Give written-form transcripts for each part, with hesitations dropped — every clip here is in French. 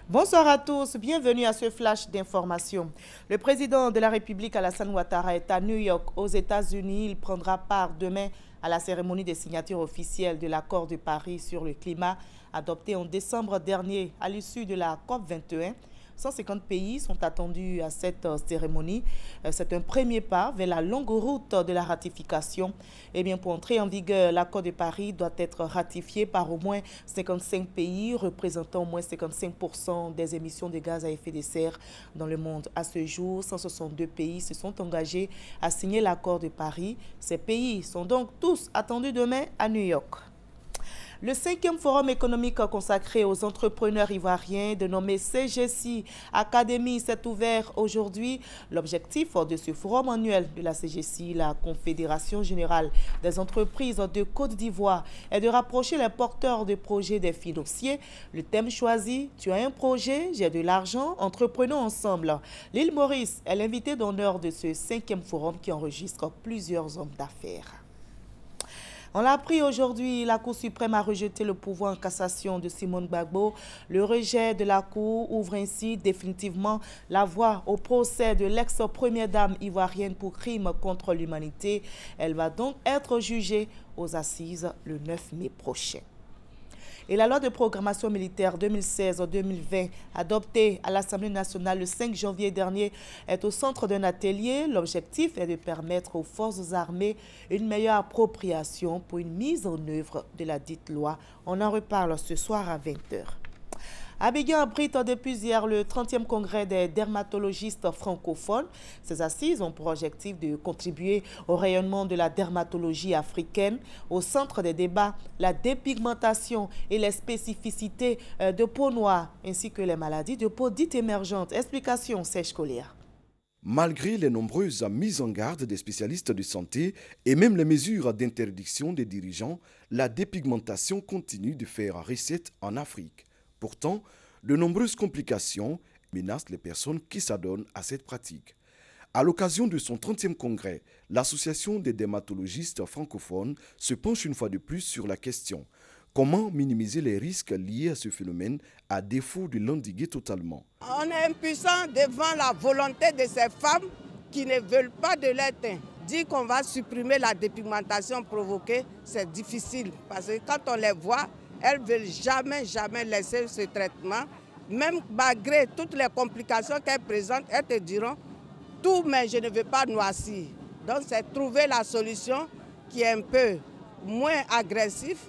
Bonsoir à tous, bienvenue à ce flash d'information. Le président de la République, Alassane Ouattara, est à New York, aux États-Unis. Il prendra part demain à la cérémonie de signature officielle de l'accord de Paris sur le climat, adopté en décembre dernier à l'issue de la COP 21. 150 pays sont attendus à cette cérémonie. C'est un premier pas vers la longue route de la ratification. Eh bien, pour entrer en vigueur, l'accord de Paris doit être ratifié par au moins 55 pays, représentant au moins 55% des émissions de gaz à effet de serre dans le monde. À ce jour, 162 pays se sont engagés à signer l'accord de Paris. Ces pays sont donc tous attendus demain à New York. Le 5e forum économique consacré aux entrepreneurs ivoiriens, dénommé CGC Academy, s'est ouvert aujourd'hui. L'objectif de ce forum annuel de la CGC, la Confédération générale des entreprises de Côte d'Ivoire, est de rapprocher les porteurs de projets des financiers. Le thème choisi, tu as un projet, j'ai de l'argent, entreprenons ensemble. L'île Maurice est l'invité d'honneur de ce 5e forum qui enregistre plusieurs hommes d'affaires. On l'a appris aujourd'hui, la Cour suprême a rejeté le pouvoir en cassation de Simone Gbagbo. Le rejet de la Cour ouvre ainsi définitivement la voie au procès de l'ex-première dame ivoirienne pour crime contre l'humanité. Elle va donc être jugée aux assises le 9 mai prochain. Et la loi de programmation militaire 2016-2020, adoptée à l'Assemblée nationale le 5 janvier dernier, est au centre d'un atelier. L'objectif est de permettre aux forces armées une meilleure appropriation pour une mise en œuvre de la dite loi. On en reparle ce soir à 20h. Abidjan abrite depuis hier le 30e congrès des dermatologistes francophones. Ces assises ont pour objectif de contribuer au rayonnement de la dermatologie africaine. Au centre des débats, la dépigmentation et les spécificités de peau noire, ainsi que les maladies de peau dites émergentes. Explication, Serge Collier. Malgré les nombreuses mises en garde des spécialistes de santé et même les mesures d'interdiction des dirigeants, la dépigmentation continue de faire recette en Afrique. Pourtant, de nombreuses complications menacent les personnes qui s'adonnent à cette pratique. À l'occasion de son 30e congrès, l'Association des dermatologistes francophones se penche une fois de plus sur la question. Comment minimiser les risques liés à ce phénomène à défaut de l'endiguer totalement? On est impuissant devant la volonté de ces femmes qui ne veulent pas de leur teint. Dire qu'on va supprimer la dépigmentation provoquée, c'est difficile parce que quand on les voit, elles ne veulent jamais laisser ce traitement. Même malgré toutes les complications qu'elles présentent, elles te diront tout, mais je ne veux pas noircir. Donc c'est trouver la solution qui est un peu moins agressive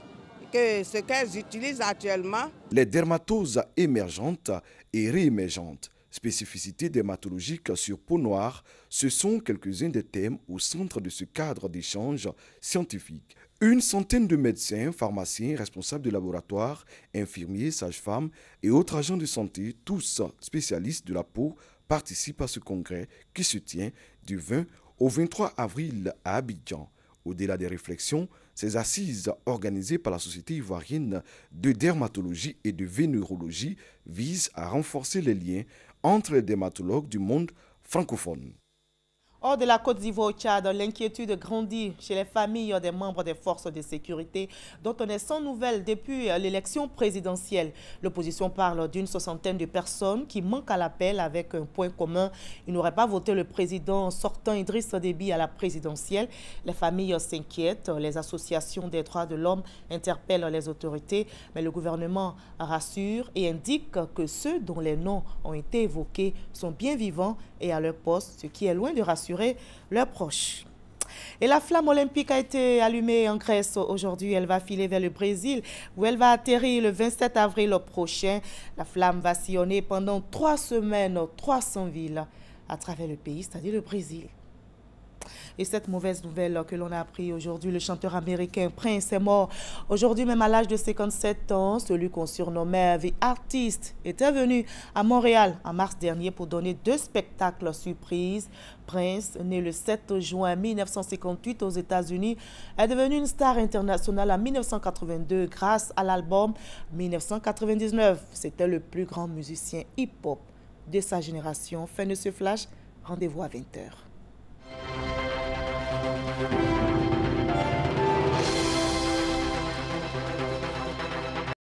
que ce qu'elles utilisent actuellement. Les dermatoses émergentes et réémergentes, spécificités dermatologiques sur peau noire, ce sont quelques-uns des thèmes au centre de ce cadre d'échange scientifique. Une centaine de médecins, pharmaciens, responsables de laboratoires, infirmiers, sages-femmes et autres agents de santé, tous spécialistes de la peau, participent à ce congrès qui se tient du 20 au 23 avril à Abidjan. Au-delà des réflexions, ces assises organisées par la Société ivoirienne de dermatologie et de vénérologie visent à renforcer les liens entre les dermatologues du monde francophone. Hors de la Côte d'Ivoire au Tchad, l'inquiétude grandit chez les familles des membres des forces de sécurité dont on est sans nouvelles depuis l'élection présidentielle. L'opposition parle d'une soixantaine de personnes qui manquent à l'appel avec un point commun. Ils n'auraient pas voté le président sortant Idriss Déby à la présidentielle. Les familles s'inquiètent, les associations des droits de l'homme interpellent les autorités, mais le gouvernement rassure et indique que ceux dont les noms ont été évoqués sont bien vivants et à leur poste, ce qui est loin de rassurer leurs proches. Et la flamme olympique a été allumée en Grèce aujourd'hui. Elle va filer vers le Brésil où elle va atterrir le 27 avril prochain. La flamme va sillonner pendant 3 semaines 300 villes à travers le pays, c'est-à-dire le Brésil. Et cette mauvaise nouvelle que l'on a appris aujourd'hui, le chanteur américain Prince est mort. Aujourd'hui, même à l'âge de 57 ans, celui qu'on surnommait The Artist était venu à Montréal en mars dernier pour donner 2 spectacles surprises. Prince, né le 7 juin 1958 aux États-Unis, est devenu une star internationale en 1982 grâce à l'album 1999. C'était le plus grand musicien hip-hop de sa génération. Fin de ce flash, rendez-vous à 20h.